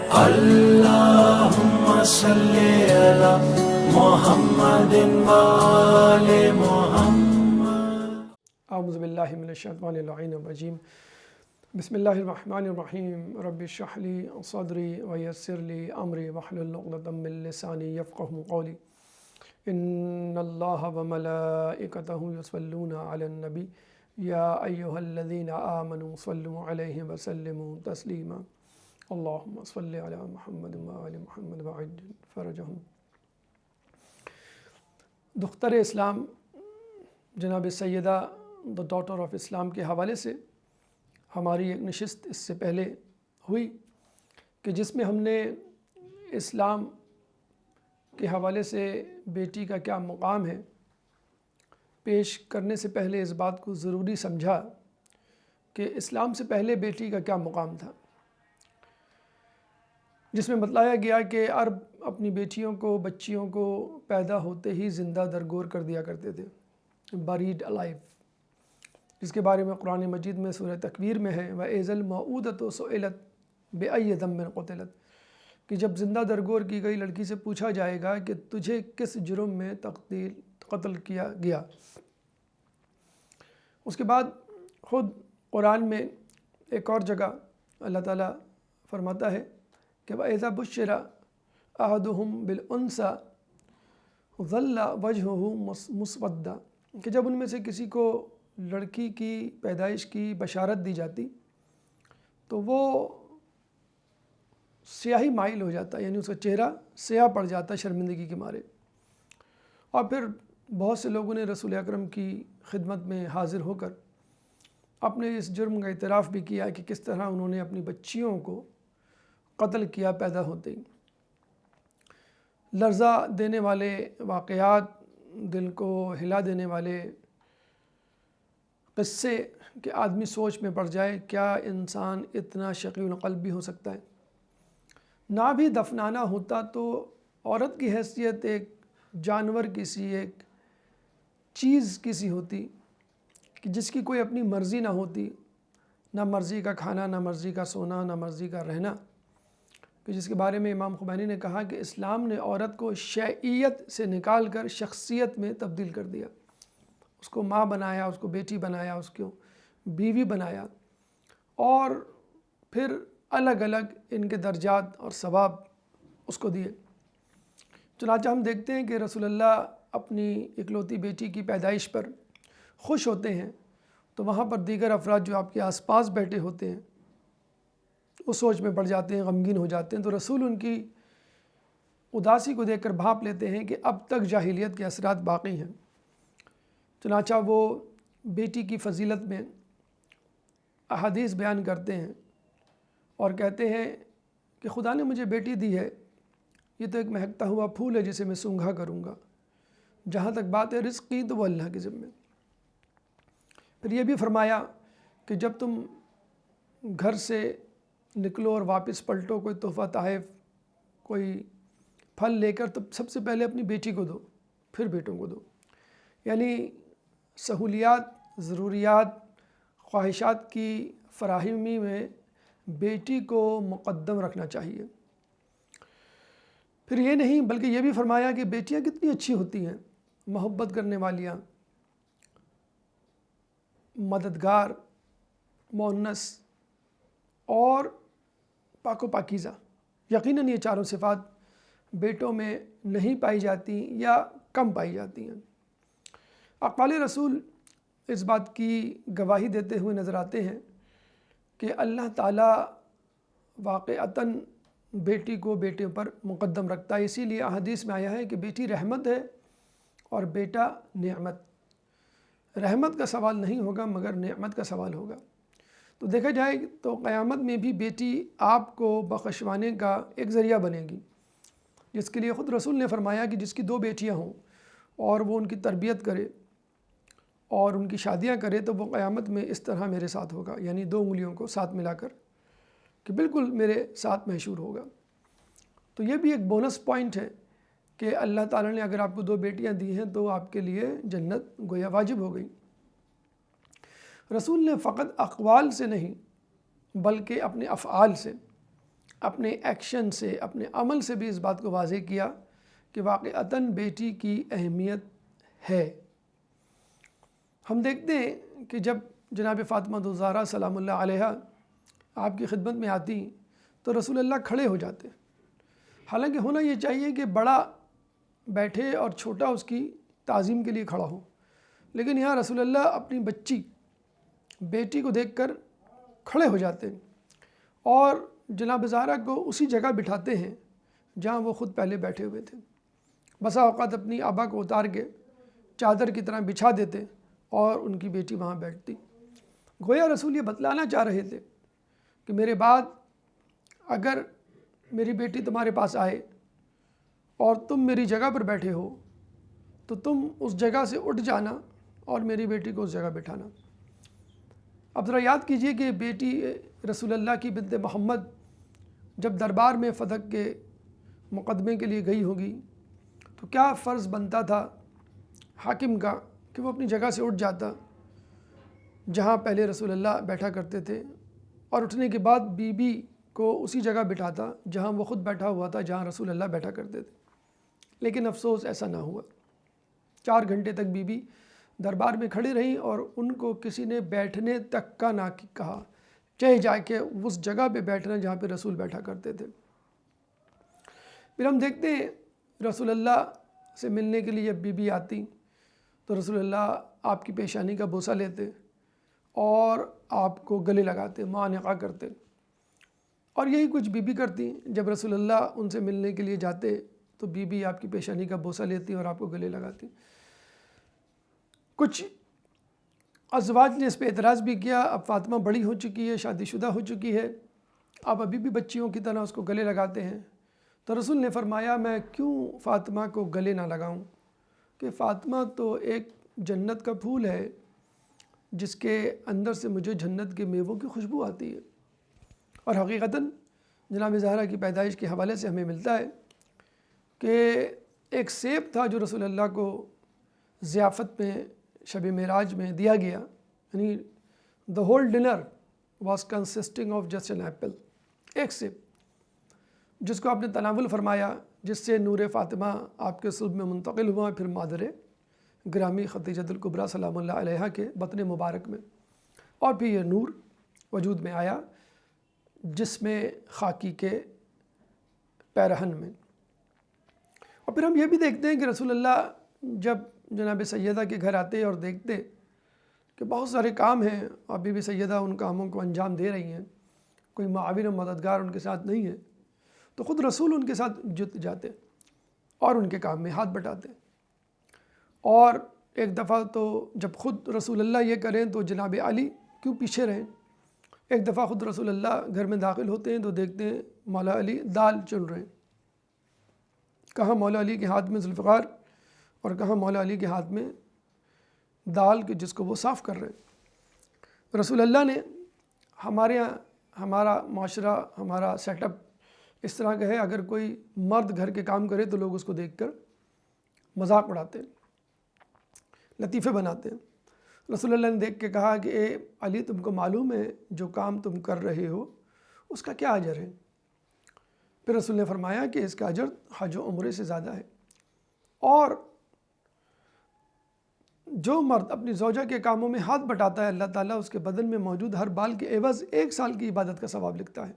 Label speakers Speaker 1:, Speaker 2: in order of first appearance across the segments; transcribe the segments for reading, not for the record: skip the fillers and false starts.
Speaker 1: اللهم صل على محمد وآل محمد.
Speaker 2: اعوذ باللہ من الشیطان اللعین الرجیم. بسم اللہ الرحمن الرحیم. رب اشرح لی صدری ویسر لی امری واحلل عقدۃ من لسانی یفقہوا قولی. ان اللہ وملائکتہ یصلون علی النبی یا ایہا الذین آمنوا صلوا علیہ وسلموا تسلیما. اللہم صل علی محمد وآل محمد وعجل فرجہم. دختر اسلام جناب سیدہ دا ڈاٹر آف اسلام کے حوالے سے ہماری ایک نشست اس سے پہلے ہوئی کہ جس میں ہم نے اسلام کے حوالے سے بیٹی کا کیا مقام ہے پیش کرنے سے پہلے اس بات کو ضروری سمجھا کہ اسلام سے پہلے بیٹی کا کیا مقام تھا، جس میں بتلایا گیا کہ عرب اپنی بیٹیوں کو بچیوں کو پیدا ہوتے ہی زندہ درگور کر دیا کرتے تھے، buried alive، جس کے بارے میں قرآن مجید میں سورہ تکویر میں ہے وَإِذَا الْمَوْءُودَةُ سُئِلَتْ بِأَيِّ ذَنبٍ قُتِلَتْ، کہ جب زندہ درگور کی گئی لڑکی سے پوچھا جائے گا کہ تجھے کس جرم میں قتل کیا گیا. اس کے بعد خود قرآن میں ایک اور جگہ اللہ تعالیٰ فرماتا ہے کہ وَإِذَا بُشِّرَ أَحَدُهُمْ بِالْأُنثىٰ ظَلَّ وَجْهُهُ مُسْوَدًّا، کہ جب ان میں سے کسی کو لڑکی کی پیدائش کی بشارت دی جاتی تو وہ سیاہی مائل ہو جاتا، یعنی اس کا چہرہ سیاہ پڑ جاتا شرمندگی کے مارے. اور پھر بہت سے لوگوں نے رسول اکرم کی خدمت میں حاضر ہو کر اپنے اس جرم کا اعتراف بھی کیا کہ کس طرح انہوں نے اپنی بچیوں کو قتل کیا پیدا ہوتے ہی. لرزہ دینے والے واقعات، دل کو ہلا دینے والے قصے کہ آدمی سوچ میں پڑ جائے کیا انسان اتنا شقی القلب بھی ہو سکتا ہے. نہ بھی دفنانا ہوتا تو عورت کی حیثیت ایک جانور کی سی، ایک چیز کی سی ہوتی کہ جس کی کوئی اپنی مرضی نہ ہوتی، نہ مرضی کا کھانا، نہ مرضی کا سونا، نہ مرضی کا رہنا، کہ جس کے بارے میں امام خمینی نے کہا کہ اسلام نے عورت کو شیعیت سے نکال کر شخصیت میں تبدیل کر دیا، اس کو ماں بنایا، اس کو بیٹی بنایا، اس کو بیوی بنایا، اور پھر الگ الگ ان کے درجات اور ثواب اس کو دیے. چنانچہ ہم دیکھتے ہیں کہ رسول اللہ اپنی اکلوتی بیٹی کی پیدائش پر خوش ہوتے ہیں تو وہاں پر دیگر افراد جو آپ کے آس پاس بیٹھے ہوتے ہیں وہ سوچ میں پڑ جاتے ہیں، غمگین ہو جاتے ہیں. تو رسول ان کی اداسی کو دیکھ کر بھانپ لیتے ہیں کہ اب تک جاہلیت کے اثرات باقی ہیں. چنانچہ وہ بیٹی کی فضیلت میں احادیث بیان کرتے ہیں اور کہتے ہیں کہ خدا نے مجھے بیٹی دی ہے، یہ تو ایک مہکتا ہوا پھول ہے جسے میں سونگھا کروں گا. جہاں تک بات ہے رزق کی تو وہ اللہ کے ذمے. پھر یہ بھی فرمایا کہ جب تم گھر سے نکلو اور واپس پلٹو کوئی تحفہ تحائف کوئی پھل لے کر، تو سب سے پہلے اپنی بیٹی کو دو، پھر بیٹوں کو دو. یعنی سہولیات، ضروریات، خواہشات کی فراہمی میں بیٹی کو مقدم رکھنا چاہیے. پھر یہ نہیں بلکہ یہ بھی فرمایا کہ بیٹیاں کتنی اچھی ہوتی ہیں، محبت کرنے والیاں، مددگار، مؤنث اور پاک و پاکیزہ. یقیناً یہ چاروں صفات بیٹوں میں نہیں پائی جاتی یا کم پائی جاتی ہیں. اقوال رسول اس بات کی گواہی دیتے ہوئے نظر آتے ہیں کہ اللہ تعالیٰ واقعتاً بیٹی کو بیٹے پر مقدم رکھتا ہے. اسی لیے احادیث میں آیا ہے کہ بیٹی رحمت ہے اور بیٹا نعمت. رحمت کا سوال نہیں ہوگا مگر نعمت کا سوال ہوگا. تو دیکھا جائے تو قیامت میں بھی بیٹی آپ کو بخشوانے کا ایک ذریعہ بنے گی، جس کے لیے خود رسول نے فرمایا کہ جس کی 2 بیٹیاں ہوں اور وہ ان کی تربیت کرے اور ان کی شادیاں کرے تو وہ قیامت میں اس طرح میرے ساتھ ہوگا، یعنی 2 انگلیوں کو ساتھ ملا کر کہ بالکل میرے ساتھ محشور ہوگا. تو یہ بھی ایک بونس پوائنٹ ہے کہ اللہ تعالیٰ نے اگر آپ کو 2 بیٹیاں دی ہیں تو آپ کے لیے جنت گویا واجب ہو گئی. رسول نے فقط اقوال سے نہیں بلکہ اپنے افعال سے اپنے ایکشن سے، اپنے عمل سے بھی اس بات کو واضح کیا کہ واقعتاً بیٹی کی اہمیت ہے۔ ہم دیکھتے ہیں کہ جب جناب فاطمہ الزہرا سلام اللہ علیہا آپ کی خدمت میں آتی تو رسول اللہ کھڑے ہو جاتے۔ حالانکہ ہونا یہ چاہیے کہ بڑا بیٹھے اور چھوٹا اس کی تعظیم کے لیے کھڑا ہو، لیکن یہاں رسول اللہ اپنی بچی بیٹی کو دیکھ کر کھڑے ہو جاتے ہیں اور جناب زہرا کو اسی جگہ بٹھاتے ہیں جہاں وہ خود پہلے بیٹھے ہوئے تھے۔ بسا اوقات اپنی آبا کو اتار کے چادر کی طرح بچھا دیتے اور ان کی بیٹی وہاں بیٹھتی۔ گویا رسول یہ بتلانا چاہ رہے تھے کہ میرے بعد اگر میری بیٹی تمہارے پاس آئے اور تم میری جگہ پر بیٹھے ہو تو تم اس جگہ سے اٹھ جانا اور میری بیٹی کو اس جگہ بٹھانا۔ اب ذرا یاد کیجئے کہ بیٹی رسول اللہ کی بنت محمد جب دربار میں فتح کے مقدمے کے لیے گئی ہوگی تو کیا فرض بنتا تھا حاکم کا کہ وہ اپنی جگہ سے اٹھ جاتا جہاں پہلے رسول اللہ بیٹھا کرتے تھے، اور اٹھنے کے بعد بی بی کو اسی جگہ بٹھاتا جہاں وہ خود بیٹھا ہوا تھا، جہاں رسول اللہ بیٹھا کرتے تھے۔ لیکن افسوس ایسا نہ ہوا۔ 4 گھنٹے تک بی بی دربار میں کھڑی رہیں اور ان کو کسی نے بیٹھنے تک کا نہ کہا، چاہے جا کے اس جگہ پہ بیٹھنا جہاں پہ رسول بیٹھا کرتے تھے۔ پھر ہم دیکھتے ہیں رسول اللہ سے ملنے کے لیے جب بی بی آتی تو رسول اللہ آپ کی پیشانی کا بوسہ لیتے اور آپ کو گلے لگاتے، معانقہ کرتے، اور یہی کچھ بی بی کرتی۔ جب رسول اللہ ان سے ملنے کے لیے جاتے تو بی بی آپ کی پیشانی کا بوسہ لیتی اور آپ کو گلے لگاتی۔ کچھ ازواج نے اس پہ اعتراض بھی کیا، اب فاطمہ بڑی ہو چکی ہے، شادی شدہ ہو چکی ہے، آپ ابھی بھی بچیوں کی طرح اس کو گلے لگاتے ہیں۔ تو رسول نے فرمایا میں کیوں فاطمہ کو گلے نہ لگاؤں، کہ فاطمہ تو ایک جنت کا پھول ہے جس کے اندر سے مجھے جنت کے میووں کی خوشبو آتی ہے۔ اور حقیقتاً جناب زہرا کی پیدائش کے حوالے سے ہمیں ملتا ہے کہ ایک سیب تھا جو رسول اللہ کو ضیافت میں شب معراج میں دیا گیا، یعنی the whole dinner was consisting of just an apple، ایک سیب جس کو آپ نے تناول فرمایا، جس سے نور فاطمہ آپ کے صلب میں منتقل ہوا، پھر مادر گرامی خدیجۃ الکبریٰ سلام اللہ علیہا کے بطن مبارک میں، اور پھر یہ نور وجود میں آیا جس میں خاکی کے پیرہن میں۔ اور پھر ہم یہ بھی دیکھتے ہیں کہ رسول اللہ جب جناب سیدہ کے گھر آتے اور دیکھتے کہ بہت سارے کام ہیں، ابھی بھی سیدہ ان کاموں کو انجام دے رہی ہیں، کوئی معاون و مددگار ان کے ساتھ نہیں ہے، تو خود رسول ان کے ساتھ جت جاتے اور ان کے کام میں ہاتھ بٹاتے۔ اور ایک دفعہ تو جب خود رسول اللہ یہ کریں تو جناب علی کیوں پیچھے رہیں؟ ایک دفعہ خود رسول اللہ گھر میں داخل ہوتے ہیں تو دیکھتے ہیں مولا علی دال چن رہے ہیں، کہاں مولا علی کے ہاتھ میں ذوالفقار اور کہاں مولا علی کے ہاتھ میں دال کے جس کو وہ صاف کر رہے ہیں۔ رسول اللہ نے ہمارے یہاں ہمارا معاشرہ، ہمارا سیٹ اپ اس طرح کا ہے، اگر کوئی مرد گھر کے کام کرے تو لوگ اس کو دیکھ کر مذاق اڑاتے ہیں، لطیفے بناتے ہیں۔ رسول اللہ نے دیکھ کے کہا کہ اے علی تم کو معلوم ہے جو کام تم کر رہے ہو اس کا کیا اجر ہے؟ پھر رسول نے فرمایا کہ اس کا اجر حج و عمرے سے زیادہ ہے، اور جو مرد اپنی زوجہ کے کاموں میں ہاتھ بٹاتا ہے اللہ تعالیٰ اس کے بدن میں موجود ہر بال کے عوض 1 سال کی عبادت کا ثواب لکھتا ہے،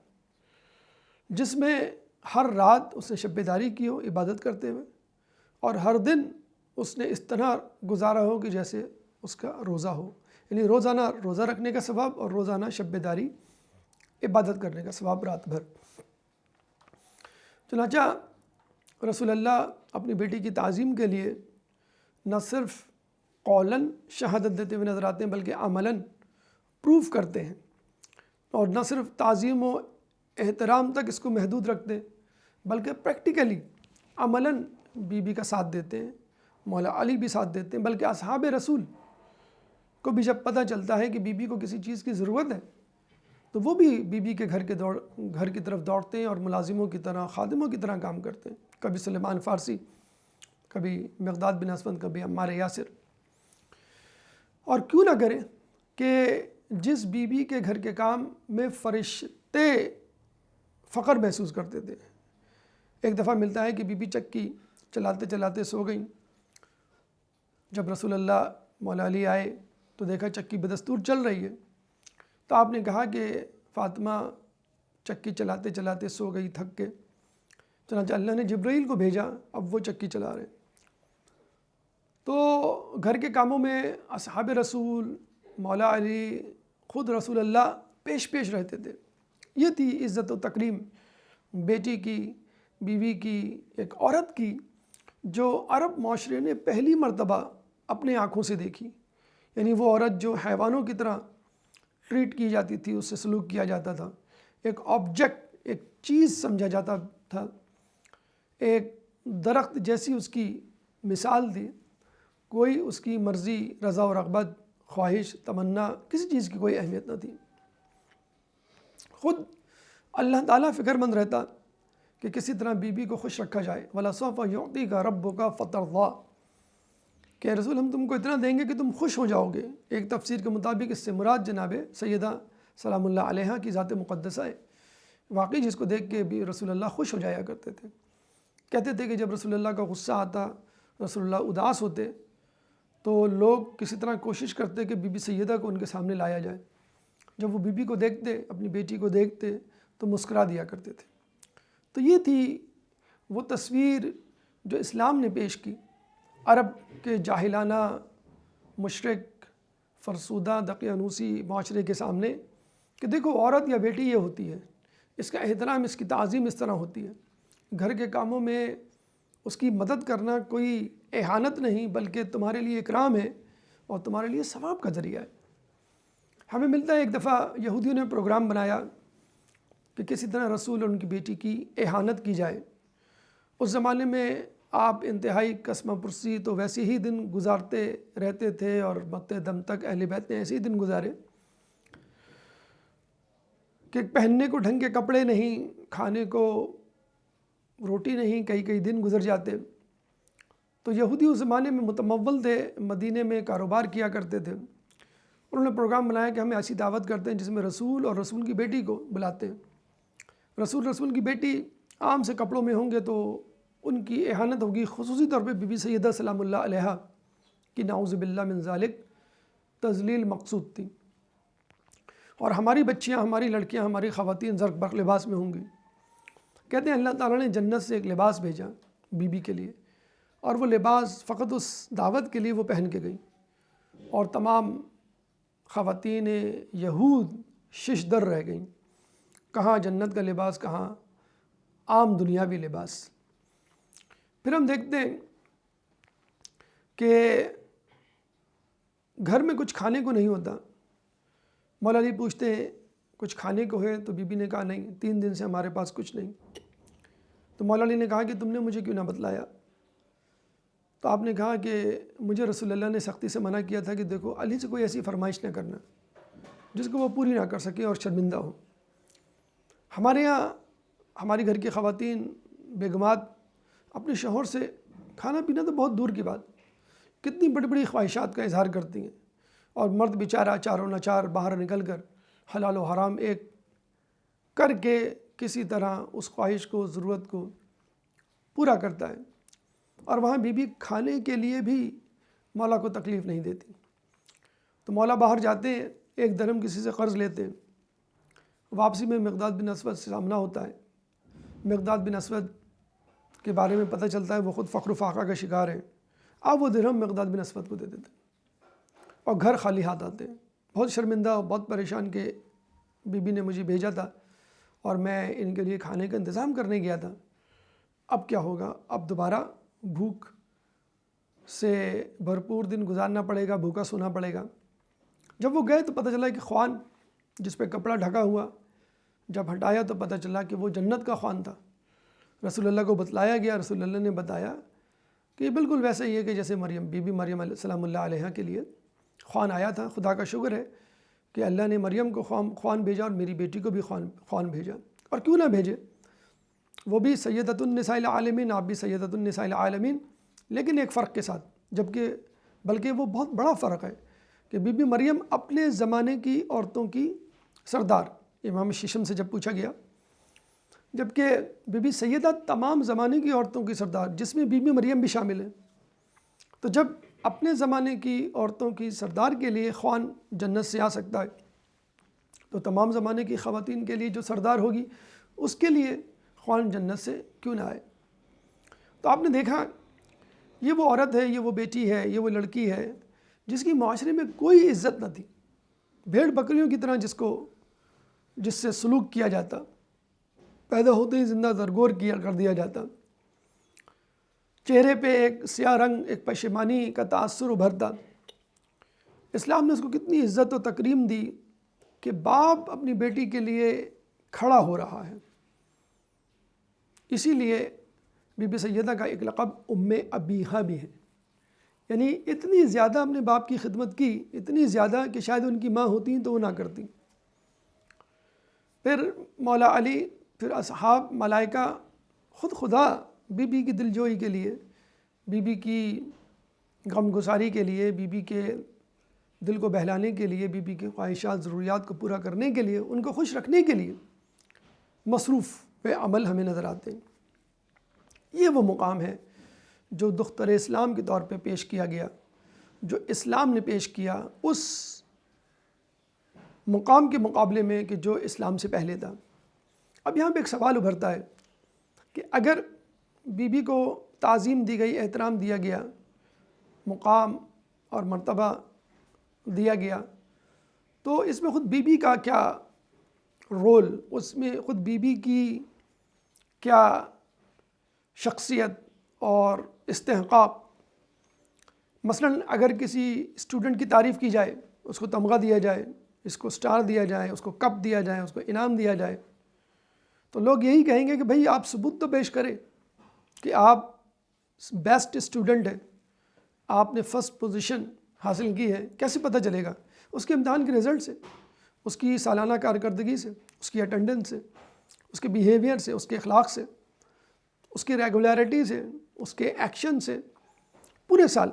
Speaker 2: جس میں ہر رات اس نے شب بیداری کی ہو عبادت کرتے ہوئے، اور ہر دن اس نے اس طرح گزارا ہو کہ جیسے اس کا روزہ ہو، یعنی روزانہ روزہ رکھنے کا ثواب اور روزانہ شب بیداری عبادت کرنے کا ثواب رات بھر۔ چنانچہ رسول اللہ اپنی بیٹی کی تعظیم کے لیے نہ صرف قولاً شہادت دیتے ہوئے نظر آتے ہیں بلکہ عملاً پروف کرتے ہیں، اور نہ صرف تعظیم و احترام تک اس کو محدود رکھتے ہیں بلکہ پریکٹیکلی عملاً بی بی کا ساتھ دیتے ہیں، مولا علی بھی ساتھ دیتے ہیں، بلکہ اصحاب رسول کو بھی جب پتہ چلتا ہے کہ بی بی کو کسی چیز کی ضرورت ہے تو وہ بھی بی بی کے گھر کی طرف دوڑتے ہیں اور ملازموں کی طرح، خادموں کی طرح کام کرتے ہیں، کبھی سلیمان فارسی، کبھی مقداد بن اسود، کبھی عمار یاسر۔ اور کیوں نہ کریں کہ جس بی بی کے گھر کے کام میں فرشتے فخر محسوس کرتے تھے۔ ایک دفعہ ملتا ہے کہ بی بی چکی چلاتے چلاتے سو گئیں۔ جب رسول اللہ مولا علی آئے تو دیکھا چکی بدستور چل رہی ہے، تو آپ نے کہا کہ فاطمہ چکی چلاتے چلاتے سو گئی تھک کے، چنانچہ اللہ نے جبرائیل کو بھیجا، اب وہ چکی چلا رہے ہیں۔ تو گھر کے کاموں میں اصحاب رسول، مولا علی، خود رسول اللہ پیش پیش رہتے تھے۔ یہ تھی عزت و تکریم بیٹی کی، بیوی کی، ایک عورت کی، جو عرب معاشرے نے پہلی مرتبہ اپنے آنکھوں سے دیکھی۔ یعنی وہ عورت جو حیوانوں کی طرح ٹریٹ کی جاتی تھی، اس سے سلوک کیا جاتا تھا، ایک آبجیکٹ، ایک چیز سمجھا جاتا تھا، ایک درخت جیسی اس کی مثال تھی، کوئی اس کی مرضی، رضا و رغبت، خواہش، تمنا، کسی چیز کی کوئی اہمیت نہ تھی۔ خود اللہ تعالیٰ فکر مند رہتا کہ کسی طرح بیوی کو خوش رکھا جائے۔ وَلَسَوْفَ يُعْطِيكَ رَبُّكَ فَتَرْضَىٰ، کہ رسول ہم تم کو اتنا دیں گے کہ تم خوش ہو جاؤ گے۔ ایک تفسیر کے مطابق اس سے مراد جناب سیدہ سلام اللہ علیہا کی ذات مقدسہ ہے، واقعی جس کو دیکھ کے بھی رسول اللہ خوش ہو جایا کرتے تھے۔ کہتے تھے کہ جب رسول اللہ کا غصہ آتا، رسول اللہ اداس ہوتے، تو لوگ کسی طرح کوشش کرتے کہ بی بی سیدہ کو ان کے سامنے لایا جائے۔ جب وہ بی بی کو دیکھتے، اپنی بیٹی کو دیکھتے، تو مسکرا دیا کرتے تھے۔ تو یہ تھی وہ تصویر جو اسلام نے پیش کی عرب کے جاہلانہ، مشرک، فرسودہ، دقیانوسی معاشرے کے سامنے، کہ دیکھو عورت یا بیٹی یہ ہوتی ہے، اس کا احترام، اس کی تعظیم اس طرح ہوتی ہے۔ گھر کے کاموں میں اس کی مدد کرنا کوئی اہانت نہیں، بلکہ تمہارے لیے اکرام ہے اور تمہارے لیے ثواب کا ذریعہ ہے۔ ہمیں ملتا ہے ایک دفعہ یہودیوں نے پروگرام بنایا کہ کسی طرح رسول اور ان کی بیٹی کی اہانت کی جائے۔ اس زمانے میں آپ انتہائی قسمہ پرسی تو ویسے ہی دن گزارتے رہتے تھے، اور مرتے دم تک اہل بیت نے ایسے ہی دن گزارے کہ پہننے کو ڈھنگ کے کپڑے نہیں، کھانے کو روٹی نہیں، کئی کئی دن گزر جاتے۔ تو یہودی اس زمانے میں متمول تھے، مدینے میں کاروبار کیا کرتے تھے۔ انہوں نے پروگرام بنایا کہ ہم ایسی دعوت کرتے ہیں جس میں رسول اور رسول کی بیٹی کو بلاتے ہیں۔ رسول کی بیٹی عام سے کپڑوں میں ہوں گے تو ان کی اہانت ہوگی، خصوصی طور پہ بی بی سیدہ سلام اللہ علیہا کی نعوذ باللہ من ذالک تذلیل مقصود تھی۔ اور ہماری بچیاں، ہماری لڑکیاں، ہماری خواتین زرق برق لباس میں ہوں گی۔ کہتے ہیں اللہ تعالیٰ نے جنت سے ایک لباس بھیجا بی بی کے لیے، اور وہ لباس فقط اس دعوت کے لیے وہ پہن کے گئی، اور تمام خواتین یہود شش در رہ گئیں۔ کہاں جنت کا لباس، کہاں عام دنیاوی لباس۔ پھر ہم دیکھتے ہیں کہ گھر میں کچھ کھانے کو نہیں ہوتا۔ مولا علی پوچھتے ہیں کچھ کھانے کو ہے؟ تو بی بی نے کہا نہیں، 3 دن سے ہمارے پاس کچھ نہیں۔ تو مولا علی نے کہا کہ تم نے مجھے کیوں نہ بتلایا؟ تو آپ نے کہا کہ مجھے رسول اللہ نے سختی سے منع کیا تھا کہ دیکھو علی سے کوئی ایسی فرمائش نہ کرنا جس کو وہ پوری نہ کر سکے اور شرمندہ ہو۔ ہمارے یہاں ہماری گھر کی خواتین، بیگمات اپنے شوہر سے کھانا پینا تو بہت دور کی بات، کتنی بڑی بڑی خواہشات کا اظہار کرتی ہیں، اور مرد بیچارہ چاروں ناچار باہر نکل کر حلال و حرام ایک کر کے کسی طرح اس خواہش کو، ضرورت کو پورا کرتا ہے، اور وہاں بی بی کھانے کے لیے بھی مولا کو تکلیف نہیں دیتی۔ تو مولا باہر جاتے ہیں، 1 درہم کسی سے قرض لیتے ہیں، واپسی میں مقداد بن اسود سے سامنا ہوتا ہے۔ مقداد بن اسود کے بارے میں پتہ چلتا ہے وہ خود فقر و فاقہ کا شکار ہیں۔ اب وہ درہم مقداد بن اسود کو دے دیتے اور گھر خالی ہاتھ آتے ہیں، بہت شرمندہ، بہت پریشان کہ بی بی نے مجھے بھیجا تھا اور میں ان کے لیے کھانے کا انتظام کرنے گیا تھا، اب کیا ہوگا؟ اب دوبارہ بھوک سے بھرپور دن گزارنا پڑے گا، بھوکا سونا پڑے گا۔ جب وہ گئے تو پتہ چلا کہ خوان جس پہ کپڑا ڈھکا ہوا، جب ہٹایا تو پتہ چلا کہ وہ جنت کا خوان تھا۔ رسول اللہ کو بتلایا گیا، رسول اللہ نے بتایا کہ یہ بالکل ویسا ہی ہے کہ جیسے بی بی مریم السلام اللہ علیہ کے لیے خوان آیا تھا۔ خدا کا شکر ہے کہ اللہ نے مریم کو خوان بھیجا اور میری بیٹی کو بھی خوان بھیجا، اور کیوں نہ بھیجے، وہ بھی سیدۃ النساء العالمین، آپ بھی سیدۃ النساء العالمین، لیکن ایک فرق کے ساتھ، بلکہ وہ بہت بڑا فرق ہے کہ بی بی مریم اپنے زمانے کی عورتوں کی سردار۔ امام ششم سے جب پوچھا گیا جبکہ بی بی سیدہ تمام زمانے کی عورتوں کی سردار، جس میں بی بی مریم بھی شامل ہیں. تو جب اپنے زمانے کی عورتوں کی سردار کے لیے خوان جنت سے آ سکتا ہے تو تمام زمانے کی خواتین کے لیے جو سردار ہوگی اس کے لیے خوان جنت سے کیوں نہ آئے. تو آپ نے دیکھا یہ وہ عورت ہے، یہ وہ بیٹی ہے، یہ وہ لڑکی ہے جس کی معاشرے میں کوئی عزت نہ تھی، بھیڑ بکریوں کی طرح جس سے سلوک کیا جاتا، پیدا ہوتے ہی زندہ زرگور کر دیا جاتا، چہرے پہ ایک سیاہ رنگ، ایک پشیمانی کا تاثر ابھرتا. اسلام نے اس کو کتنی عزت و تکریم دی کہ باپ اپنی بیٹی کے لیے کھڑا ہو رہا ہے. اسی لیے بی بی سیدہ کا ایک لقب ام ابیہا بھی ہے، یعنی اتنی زیادہ اپنے باپ کی خدمت کی، اتنی زیادہ کہ شاید ان کی ماں ہوتی تو وہ نہ کرتی. پھر مولا علی، پھر اصحاب، ملائکہ، خود خدا بی بی کی دلجوئی کے لیے، بی بی کی غم گساری کے لیے، بی بی کے دل کو بہلانے کے لیے، بی بی کی خواہشات، ضروریات کو پورا کرنے کے لیے، ان کو خوش رکھنے کے لیے مصروف عمل ہمیں نظر آتے ہیں. یہ وہ مقام ہے جو دختر اسلام کے طور پہ پیش کیا گیا، جو اسلام نے پیش کیا اس مقام کے مقابلے میں کہ جو اسلام سے پہلے تھا. اب یہاں پہ ایک سوال ابھرتا ہے کہ اگر بی بی کو تعظیم دی گئی، احترام دیا گیا، مقام اور مرتبہ دیا گیا، تو اس میں خود بی بی کا کیا رول، اس میں خود بی بی کی کیا شخصیت اور استحقاق. مثلا اگر کسی اسٹوڈنٹ کی تعریف کی جائے، اس کو تمغہ دیا جائے، اس کو سٹار دیا جائے، اس کو کپ دیا جائے، اس کو انعام دیا جائے، تو لوگ یہی کہیں گے کہ بھئی آپ ثبوت تو پیش کریں کہ آپ بیسٹ اسٹوڈنٹ ہیں، آپ نے فرسٹ پوزیشن حاصل کی ہے. کیسے پتہ چلے گا؟ اس کے امتحان کے رزلٹ سے، اس کی سالانہ کارکردگی سے، اس کی اٹینڈنس سے، اس کے بیہیویئر سے، اس کے اخلاق سے، اس کی ریگولیرٹی سے، اس کے ایکشن سے، پورے سال.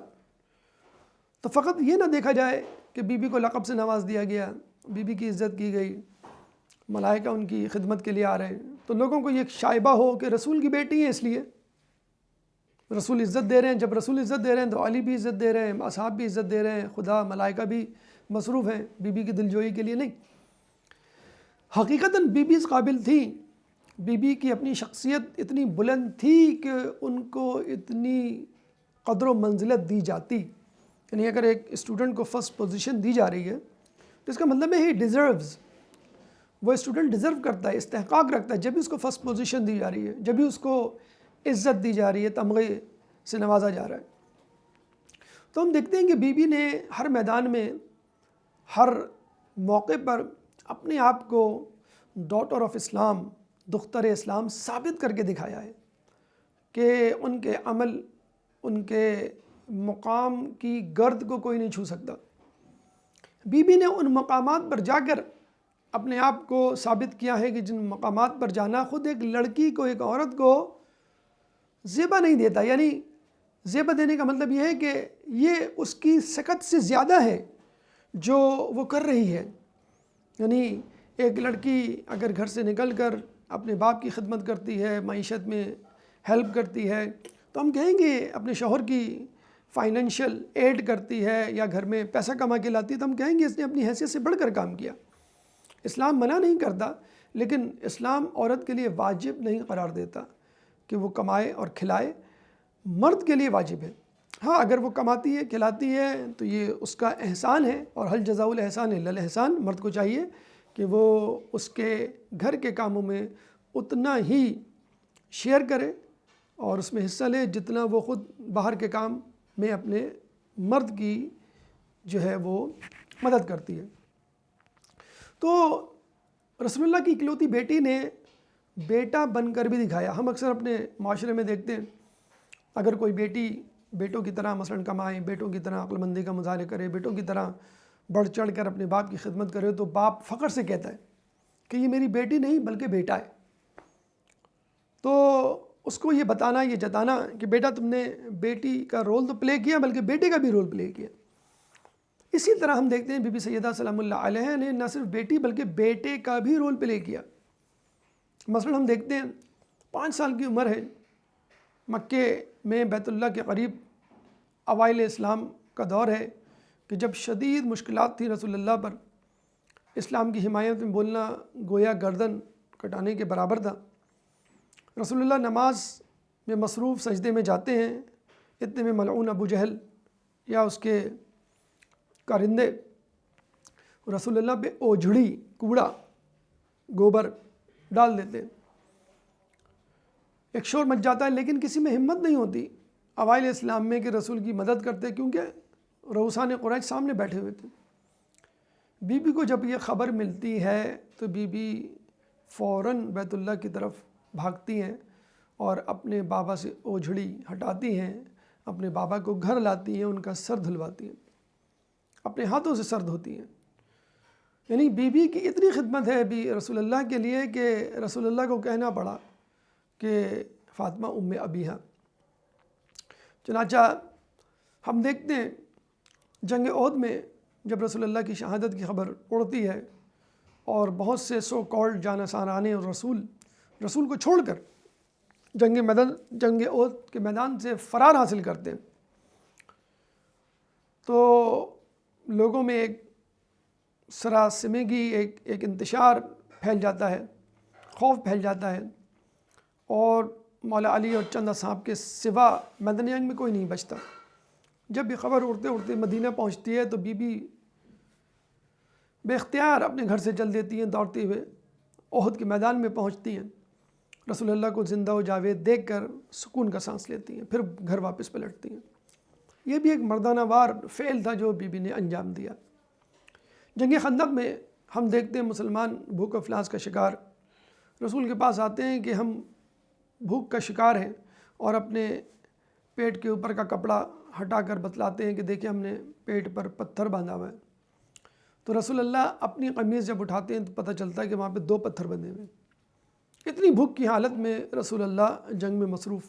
Speaker 2: تو فقط یہ نہ دیکھا جائے کہ بی بی کو لقب سے نواز دیا گیا، بی بی کی عزت کی گئی، ملائکہ ان کی خدمت کے لیے آ رہے ہیں، تو لوگوں کو یہ شائبہ ہو کہ رسول کی بیٹی ہیں اس لیے رسول عزت دے رہے ہیں. جب رسول عزت دے رہے ہیں تو علی بھی عزت دے رہے ہیں، اصحاب بھی عزت دے رہے ہیں، خدا ملائکہ بھی مصروف ہیں بی بی کی دلجوئی کے لیے. نہیں، حقیقتاً بی بی اس قابل تھی، بی بی کی اپنی شخصیت اتنی بلند تھی کہ ان کو اتنی قدر و منزلت دی جاتی. یعنی اگر ایک اسٹوڈنٹ کو فرسٹ پوزیشن دی جا رہی ہے تو اس کا مطلب ہے ہی ڈیزروز، وہ اسٹوڈنٹ ڈیزرو کرتا ہے، استحقاق رکھتا ہے، جب بھی اس کو فرسٹ پوزیشن دی جا رہی ہے، جب بھی اس کو عزت دی جا رہی ہے، تمغے سے نوازا جا رہا ہے. تو ہم دیکھتے ہیں کہ بی بی نے ہر میدان میں، ہر موقع پر اپنے آپ کو ڈاٹر آف اسلام، دختر اسلام ثابت کر کے دکھایا ہے کہ ان کے عمل، ان کے مقام کی گرد کو کوئی نہیں چھو سکتا. بی بی نے ان مقامات پر جا کر اپنے آپ کو ثابت کیا ہے کہ جن مقامات پر جانا خود ایک لڑکی کو، ایک عورت کو زیبا نہیں دیتا. یعنی زیبا دینے کا مطلب یہ ہے کہ یہ اس کی سکت سے زیادہ ہے جو وہ کر رہی ہے. یعنی ایک لڑکی اگر گھر سے نکل کر اپنے باپ کی خدمت کرتی ہے، معیشت میں ہیلپ کرتی ہے، تو ہم کہیں گے اپنے شوہر کی فائنینشیل ایڈ کرتی ہے یا گھر میں پیسہ کما کے لاتی ہے، تو ہم کہیں گے اس نے اپنی حیثیت سے بڑھ کر کام کیا. اسلام منع نہیں کرتا، لیکن اسلام عورت کے لیے واجب نہیں قرار دیتا کہ وہ کمائے اور کھلائے. مرد کے لیے واجب ہے. ہاں، اگر وہ کماتی ہے، کھلاتی ہے تو یہ اس کا احسان ہے، اور حل جزاء الاحسان الا الاحسان. مرد کو چاہیے کہ وہ اس کے گھر کے کاموں میں اتنا ہی شیئر کرے اور اس میں حصہ لے جتنا وہ خود باہر کے کام میں اپنے مرد کی جو ہے وہ مدد کرتی ہے. تو رسول اللہ کی اکلوتی بیٹی نے بیٹا بن کر بھی دکھایا. ہم اکثر اپنے معاشرے میں دیکھتے ہیں اگر کوئی بیٹی بیٹوں کی طرح مثلا کمائے، بیٹوں کی طرح عقل مندی کا مظاہرے کرے، بیٹوں کی طرح بڑھ چڑھ کر اپنے باپ کی خدمت کرے، تو باپ فخر سے کہتا ہے کہ یہ میری بیٹی نہیں بلکہ بیٹا ہے. تو اس کو یہ بتانا، یہ جتانا کہ بیٹا تم نے بیٹی کا رول تو پلے کیا بلکہ بیٹے کا بھی رول پلے کیا. اسی طرح ہم دیکھتے ہیں بی بی سیدہ سلام اللہ علیہ نے نہ صرف بیٹی بلکہ بیٹے کا بھی رول پلے کیا. مثلا ہم دیکھتے ہیں 5 سال کی عمر ہے، مکے میں بیت اللہ کے قریب اوائل اسلام کا دور ہے کہ جب شدید مشکلات تھی رسول اللہ پر، اسلام کی حمایت میں بولنا گویا گردن کٹانے کے برابر تھا۔ رسول اللہ نماز میں مصروف سجدے میں جاتے ہیں، اتنے میں ملعون ابو جہل یا اس کے کارندے رسول اللہ پہ اوجھڑی، کوڑا، گوبر ڈال دیتے ہیں۔ ایک شور مچ جاتا ہے، لیکن کسی میں ہمت نہیں ہوتی اوائل اسلام میں کہ رسول کی مدد کرتے، کیونکہ رؤسان قریش سامنے بیٹھے ہوئے تھے۔ بی بی کو جب یہ خبر ملتی ہے تو بی بی فوراً بیت اللہ کی طرف بھاگتی ہیں اور اپنے بابا سے اوجھڑی ہٹاتی ہیں، اپنے بابا کو گھر لاتی ہیں، ان کا سر دھلواتی ہیں، اپنے ہاتھوں سے سر دھوتی ہیں۔ یعنی بی بی کی اتنی خدمت ہے بھی رسول اللہ کے لیے کہ رسول اللہ کو کہنا پڑا کہ فاطمہ ام ابیہا۔ چنانچہ ہم دیکھتے ہیں جنگ احد میں جب رسول اللہ کی شہادت کی خبر اڑتی ہے اور بہت سے سو کالڈ جانسارانے اور رسول کو چھوڑ کر جنگ احد کے میدان سے فرار حاصل کرتے ہیں، تو لوگوں میں ایک سراسیمگی، ایک انتشار پھیل جاتا ہے، خوف پھیل جاتا ہے، اور مولا علی اور چند اصحاب کے سوا میدان جنگ میں کوئی نہیں بچتا۔ جب یہ خبر اڑتے اڑتے مدینہ پہنچتی ہے تو بی بی بے اختیار اپنے گھر سے چل دیتی ہیں، دوڑتے ہوئے احد کے میدان میں پہنچتی ہیں، رسول اللہ کو زندہ و جاوید دیکھ کر سکون کا سانس لیتی ہیں، پھر گھر واپس پلٹتی ہیں۔ یہ بھی ایک مردانہ وار فعل تھا جو بی بی نے انجام دیا۔ جنگ خندق میں ہم دیکھتے ہیں مسلمان بھوک افلاس کا شکار رسول کے پاس آتے ہیں کہ ہم بھوک کا شکار ہیں، اور اپنے پیٹ کے اوپر کا کپڑا ہٹا کر بتلاتے ہیں کہ دیکھیں ہم نے پیٹ پر پتھر باندھا ہوا ہے۔ تو رسول اللہ اپنی قمیض جب اٹھاتے ہیں تو پتہ چلتا ہے کہ وہاں پہ 2 پتھر بندھے ہوئے ہیں۔ اتنی بھوک کی حالت میں رسول اللہ جنگ میں مصروف۔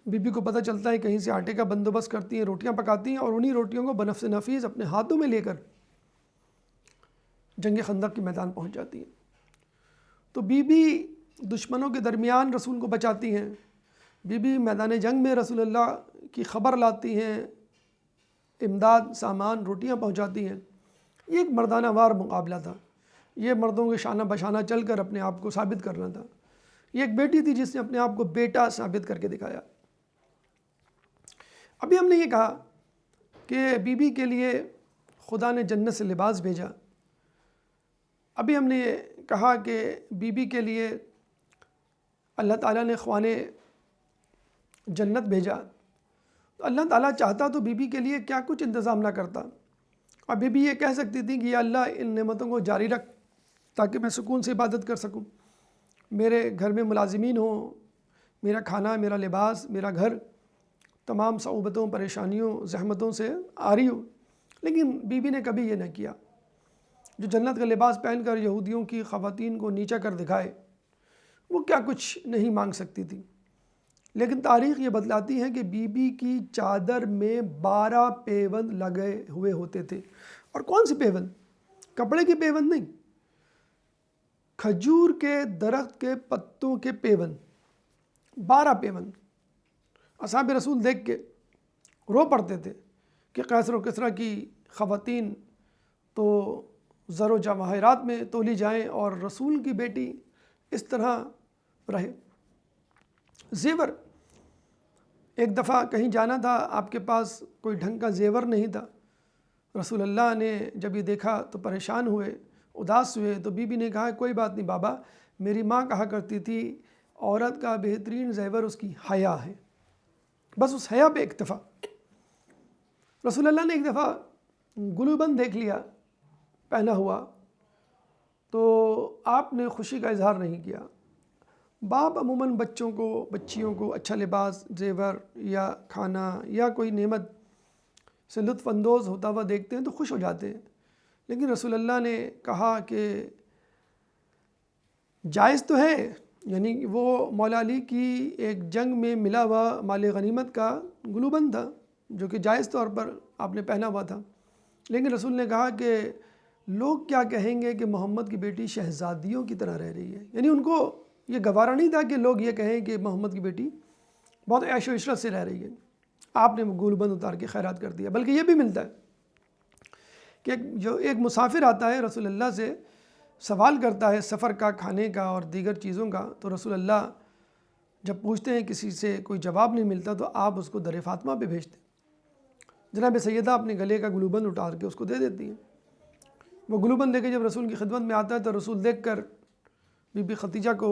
Speaker 2: بی بی کو پتہ چلتا ہے، کہیں سے آٹے کا بندوبست کرتی ہیں، روٹیاں پکاتی ہیں، اور انہی روٹیوں کو بنفس نفیس اپنے ہاتھوں میں لے کر جنگ خندق کے میدان پہنچ جاتی ہیں۔ تو بی بی دشمنوں کے درمیان رسول کو بچاتی ہیں، بی بی میدان جنگ میں رسول اللہ کی خبر لاتی ہیں، امداد، سامان، روٹیاں پہنچاتی ہیں۔ یہ ایک مردانہ وار مقابلہ تھا، یہ مردوں کے شانہ بشانہ چل کر اپنے آپ کو ثابت کرنا تھا۔ یہ ایک بیٹی تھی جس نے اپنے آپ کو بیٹا ثابت کر کے دکھایا۔ ابھی ہم نے یہ کہا کہ بی بی کے لیے خدا نے جنت سے لباس بھیجا، ابھی ہم نے یہ کہا کہ بی بی کے لیے اللہ تعالیٰ نے خوان جنت بھیجا۔ تو اللہ تعالیٰ چاہتا تو بی بی کے لیے کیا کچھ انتظام نہ کرتا، اور بی بی یہ کہہ سکتی تھی کہ یا اللہ ان نعمتوں کو جاری رکھ تاکہ میں سکون سے عبادت کر سکوں، میرے گھر میں ملازمین ہوں، میرا کھانا، میرا لباس، میرا گھر تمام صعوبتوں، پریشانیوں، زحمتوں سے عاری ہو۔ لیکن بی بی نے کبھی یہ نہ کیا۔ جو جنت کا لباس پہن کر یہودیوں کی خواتین کو نیچا کر دکھائے، وہ کیا کچھ نہیں مانگ سکتی تھی۔ لیکن تاریخ یہ بتلاتی ہے کہ بی بی کی چادر میں 12 پیوند لگے ہوئے ہوتے تھے، اور کون سے پیوند؟ کپڑے کے پیوند نہیں، کھجور کے درخت کے پتوں کے پیوند، 12 پیوند۔ اصحاب رسول دیکھ کے رو پڑتے تھے کہ قیصر و کسریٰ کی خواتین تو زر و جواہرات میں تولی جائیں اور رسول کی بیٹی اس طرح رہے۔ زیور، ایک دفعہ کہیں جانا تھا، آپ کے پاس کوئی ڈھنگ کا زیور نہیں تھا، رسول اللہ نے جب یہ دیکھا تو پریشان ہوئے، اداس ہوئے۔ تو بی بی نے کہا کوئی بات نہیں بابا، میری ماں کہا کرتی تھی عورت کا بہترین زیور اس کی حیا ہے، بس اس حیا پہ اکتفا۔ رسول اللہ نے ایک دفعہ گلوبند دیکھ لیا پہنا ہوا، تو آپ نے خوشی کا اظہار نہیں کیا۔ باپ عموماً بچیوں کو اچھا لباس، زیور یا کھانا یا کوئی نعمت سے لطف اندوز ہوتا ہوا دیکھتے ہیں تو خوش ہو جاتے ہیں، لیکن رسول اللہ نے کہا کہ جائز تو ہے، یعنی وہ مولا علی کی ایک جنگ میں ملا ہوا مال غنیمت کا گلوبند تھا جو کہ جائز طور پر آپ نے پہنا ہوا تھا، لیکن رسول نے کہا کہ لوگ کیا کہیں گے کہ محمد کی بیٹی شہزادیوں کی طرح رہ رہی ہے. یعنی ان کو یہ گوارا نہیں تھا کہ لوگ یہ کہیں کہ محمد کی بیٹی بہت عیش و عشرت سے رہ رہی ہے. آپ نے گول بند اتار کے خیرات کر دیا. بلکہ یہ بھی ملتا ہے کہ جو ایک مسافر آتا ہے رسول اللہ سے سوال کرتا ہے سفر کا، کھانے کا اور دیگر چیزوں کا، تو رسول اللہ جب پوچھتے ہیں کسی سے کوئی جواب نہیں ملتا تو آپ اس کو در فاطمہ پہ بھیجتے ہیں. جناب سیدہ اپنے گلے کا گلوبند اٹھا کے اس کو دے دیتی ہیں. وہ گلوبند لے کے جب رسول کی خدمت میں آتا ہے تو رسول دیکھ کر بی بی خدیجہ کو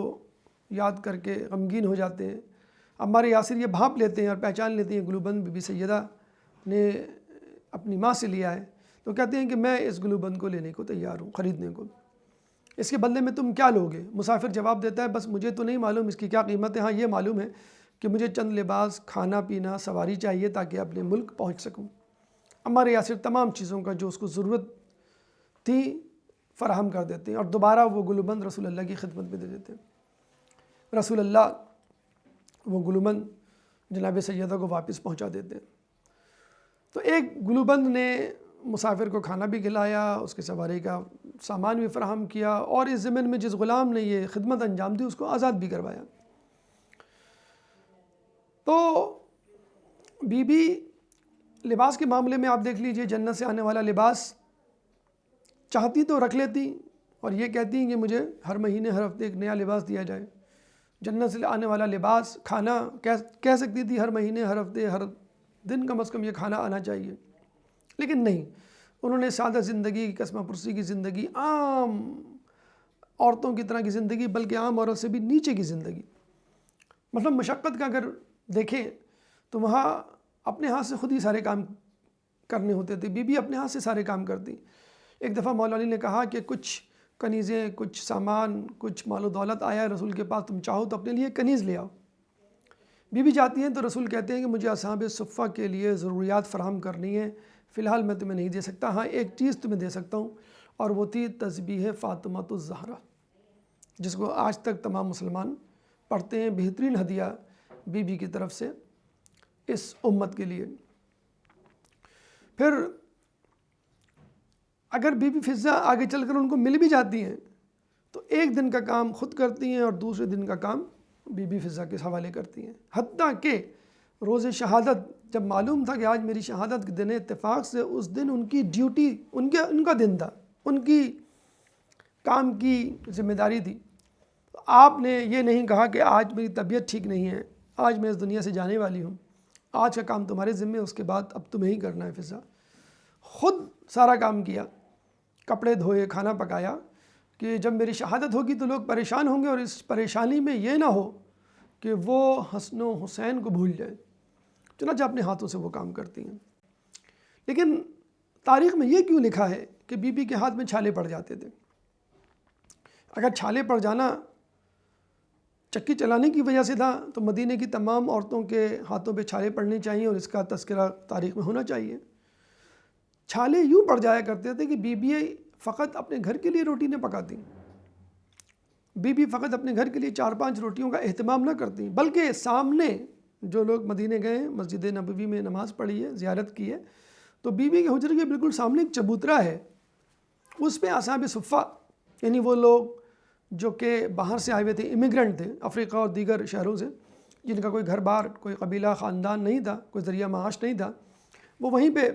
Speaker 2: یاد کر کے غمگین ہو جاتے ہیں. عمار یاسر یہ بھانپ لیتے ہیں اور پہچان لیتے ہیں گلوبند بی بی سیدہ نے اپنی ماں سے لیا ہے. تو کہتے ہیں کہ میں اس گلوبند کو لینے کو تیار ہوں، خریدنے کو. اس کے بدلے میں تم کیا لوگے؟ مسافر جواب دیتا ہے بس مجھے تو نہیں معلوم اس کی کیا قیمت ہے، ہاں یہ معلوم ہے کہ مجھے چند لباس، کھانا پینا، سواری چاہیے تاکہ اپنے ملک پہنچ سکوں. عمار یاسر تمام چیزوں کا جو اس کو ضرورت تھی فراہم کر دیتے ہیں اور دوبارہ وہ گلوبند رسول اللہ کی خدمت میں دے دیتے ہیں. رسول اللہ وہ گلوبند جناب سیدہ کو واپس پہنچا دیتے ہیں. تو ایک گلوبند نے مسافر کو کھانا بھی کھلایا، اس کے سواری کا سامان بھی فراہم کیا اور اس ضمن میں جس غلام نے یہ خدمت انجام دی اس کو آزاد بھی کروایا. تو بی بی لباس کے معاملے میں آپ دیکھ لیجئے، جنت سے آنے والا لباس چاہتی تو رکھ لیتی اور یہ کہتی ہیں کہ مجھے ہر مہینے ہر ہفتے ایک نیا لباس دیا جائے. جنت سے آنے والا لباس، کھانا کہہ سکتی تھی ہر مہینے ہر ہفتے ہر دن کم از کم یہ کھانا آنا چاہیے، لیکن نہیں. انہوں نے سادہ زندگی، قسمہ پرسی کی زندگی، عام عورتوں کی طرح کی زندگی، بلکہ عام عورت سے بھی نیچے کی زندگی. مطلب مشقت کا اگر دیکھیں تو وہاں اپنے ہاتھ سے خود ہی سارے کام کرنے ہوتے تھے. بی بی اپنے ہاتھ سے سارے کام کرتی. ایک دفعہ مولا علی نے کہا کہ کچھ کنیزیں، کچھ سامان، کچھ مال و دولت آیا ہے رسول کے پاس، تم چاہو تو اپنے لیے کنیز لے آؤ. بی بی جاتی ہیں تو رسول کہتے ہیں کہ مجھے اصحاب صفہ کے لیے ضروریات فراہم کرنی ہے، فی الحال میں تمہیں نہیں دے سکتا، ہاں ایک چیز تمہیں دے سکتا ہوں، اور وہ تھی تسبیح فاطمہ الزہرا، جس کو آج تک تمام مسلمان پڑھتے ہیں. بہترین ہدیہ بی بی کی طرف سے اس امت کے لیے. پھر اگر بی بی فضہ آگے چل کر ان کو مل بھی جاتی ہیں تو ایک دن کا کام خود کرتی ہیں اور دوسرے دن کا کام بی بی فضہ کے حوالے کرتی ہیں. حتیٰ کہ روز شہادت جب معلوم تھا کہ آج میری شہادت کے دن ہے، اتفاق سے اس دن ان کی ڈیوٹی، ان کا دن تھا، ان کی کام کی ذمہ داری تھی. آپ نے یہ نہیں کہا کہ آج میری طبیعت ٹھیک نہیں ہے، آج میں اس دنیا سے جانے والی ہوں، آج کا کام تمہارے ذمہ ہے، اس کے بعد اب تمہیں ہی کرنا ہے. فضہ خود سارا کام کیا، کپڑے دھوئے، کھانا پکایا کہ جب میری شہادت ہوگی تو لوگ پریشان ہوں گے اور اس پریشانی میں یہ نہ ہو کہ وہ حسن و حسین کو بھول جائیں. چنانچہ اپنے ہاتھوں سے وہ کام کرتی ہیں. لیکن تاریخ میں یہ کیوں لکھا ہے کہ بی بی کے ہاتھ میں چھالے پڑ جاتے تھے؟ اگر چھالے پڑ جانا چکی چلانے کی وجہ سے تھا تو مدینے کی تمام عورتوں کے ہاتھوں پہ چھالے پڑنے چاہیے اور اس کا تذکرہ تاریخ میں ہونا چاہیے. چھالے یوں پڑ جایا کرتے تھے کہ بی بی فقط اپنے گھر کے لیے روٹی نہ پکاتی، بی بی فقط اپنے گھر کے لیے 4-5 روٹیوں کا اہتمام نہ کرتی، بلکہ سامنے جو لوگ مدینے گئے، مسجد نبوی میں نماز پڑھی ہے، زیارت کی ہے، تو بی بی کے حجرے کے بالکل سامنے ایک چبوترا ہے، اس پہ اصحاب صفہ، یعنی وہ لوگ جو کہ باہر سے آئے ہوئے تھے، امیگرنٹ تھے، افریقہ اور دیگر شہروں سے، جن کا کوئی گھر بار، کوئی قبیلہ، خاندان نہیں تھا، کوئی ذریعہ معاش نہیں تھا، وہ وہیں پہ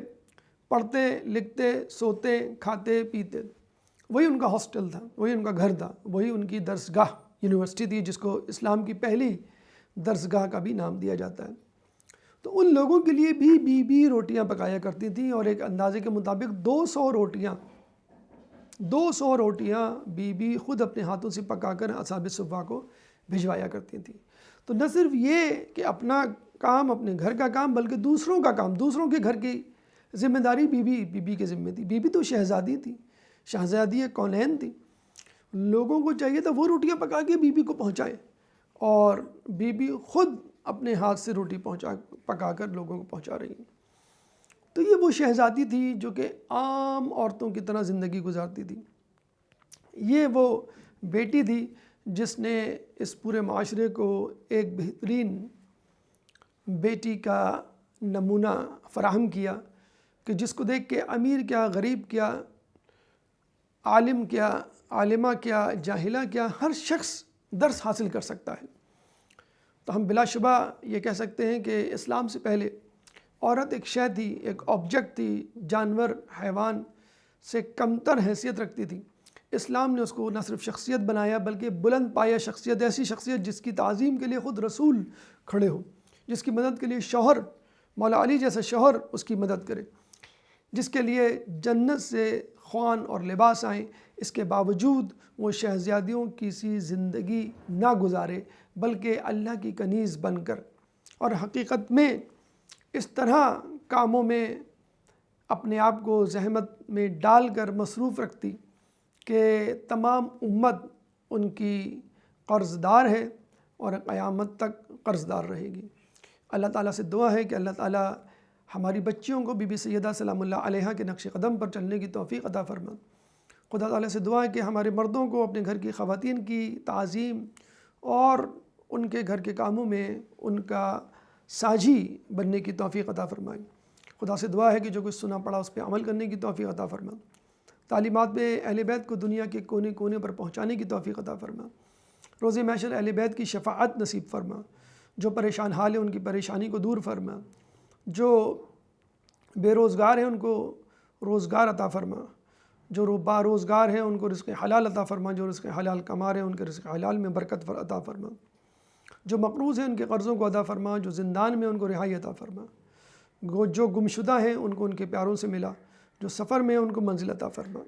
Speaker 2: پڑھتے، لکھتے، سوتے، کھاتے، پیتے. وہی ان کا ہاسٹل تھا، وہی ان کا گھر تھا، وہی ان کی درسگاہ یونیورسٹی تھی، جس کو اسلام کی پہلی درسگاہ کا بھی نام دیا جاتا ہے. تو ان لوگوں کے لیے بھی بی بی روٹیاں پکایا کرتی تھیں اور ایک اندازے کے مطابق 200 روٹیاں بی بی خود اپنے ہاتھوں سے پکا کر اصحاب صفہ کو بھجوایا کرتی تھیں. تو نہ صرف یہ کہ اپنا کام، اپنے گھر کا کام، بلکہ دوسروں کا کام، دوسروں کے گھر کی ذمہ داری بی بی کے ذمہ تھی. بی بی تو شہزادی تھی، شہزادی کونین تھی. لوگوں کو چاہیے تھا وہ روٹیاں پکا کے بی بی کو پہنچائے، اور بی بی خود اپنے ہاتھ سے روٹی پکا کر لوگوں کو پہنچا رہی ہیں. تو یہ وہ شہزادی تھی جو کہ عام عورتوں کی طرح زندگی گزارتی تھی. یہ وہ بیٹی تھی جس نے اس پورے معاشرے کو ایک بہترین بیٹی کا نمونہ فراہم کیا کہ جس کو دیکھ کے امیر کیا، غریب کیا، عالم کیا، عالمہ کیا، جاہلہ کیا، ہر شخص درس حاصل کر سکتا ہے۔ تو ہم بلا شبہ یہ کہہ سکتے ہیں کہ اسلام سے پہلے عورت ایک شے تھی، ایک آبجیکٹ تھی، جانور، حیوان سے کمتر حیثیت رکھتی تھی۔ اسلام نے اس کو نہ صرف شخصیت بنایا بلکہ بلند پایہ شخصیت، ایسی شخصیت جس کی تعظیم کے لیے خود رسول کھڑے ہو، جس کی مدد کے لیے شوہر، مولا علی جیسا شوہر اس کی مدد کرے، جس کے لیے جنت سے خوان اور لباس آئیں، اس کے باوجود وہ شہزادیوں کی سی زندگی نہ گزارے بلکہ اللہ کی کنیز بن کر، اور حقیقت میں اس طرح کاموں میں اپنے آپ کو زحمت میں ڈال کر مصروف رکھتی کہ تمام امت ان کی قرض دار ہے اور قیامت تک قرض دار رہے گی۔ اللہ تعالیٰ سے دعا ہے کہ اللہ تعالیٰ ہماری بچیوں کو بی بی سیدہ سلام اللہ علیہا کے نقش قدم پر چلنے کی توفیق عطا فرما۔ خدا تعالیٰ سے دعا ہے کہ ہمارے مردوں کو اپنے گھر کی خواتین کی تعظیم اور ان کے گھر کے کاموں میں ان کا ساجی بننے کی توفیق عطا فرمائے۔ خدا سے دعا ہے کہ جو کچھ سنا پڑا اس پہ عمل کرنے کی توفیق عطا فرما، تعلیمات میں اہل بیت کو دنیا کے کونے کونے پر پہنچانے کی توفیق عطا فرما، روز محشر اہل بیت کی شفاعت نصیب فرما، جو پریشان حال ہیں ان کی پریشانی کو دور فرما، جو بے روزگار ہیں ان کو روزگار عطا فرما، جو با روزگار ہیں ان کو رزق حلال عطا فرما، جو رزق حلال کما رہے ہیں ان کے رزق حلال میں برکت عطا فرما، جو مقروض ہیں ان کے قرضوں کو ادا فرما، جو زندان میں ان کو رہائی عطا فرما، جو گمشدہ ہیں ان کو ان کے پیاروں سے ملا، جو سفر میں ان کو منزل عطا فرما۔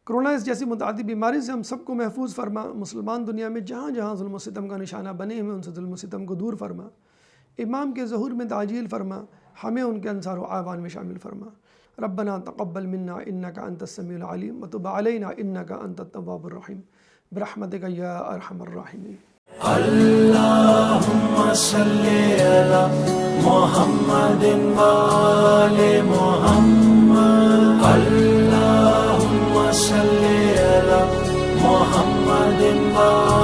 Speaker 2: کرونا اس جیسی متعدی بیماری سے ہم سب کو محفوظ فرما، مسلمان دنیا میں جہاں جہاں ظلم و ستم کا نشانہ بنے ہوئے ان سے ظلم و ستم کو دور فرما، امام کے ظہور میں تعجیل فرما، ہمیں ان کے انصار و اعوان میں شامل فرما۔ ربنا تقبل منا انک انت السمیع العلیم وتب علینا انک انت التواب الرحیم برحمتک یا ارحم الراحمین۔
Speaker 1: اللهم صل على محمد وآل محمد، اللهم صل على محمد وآل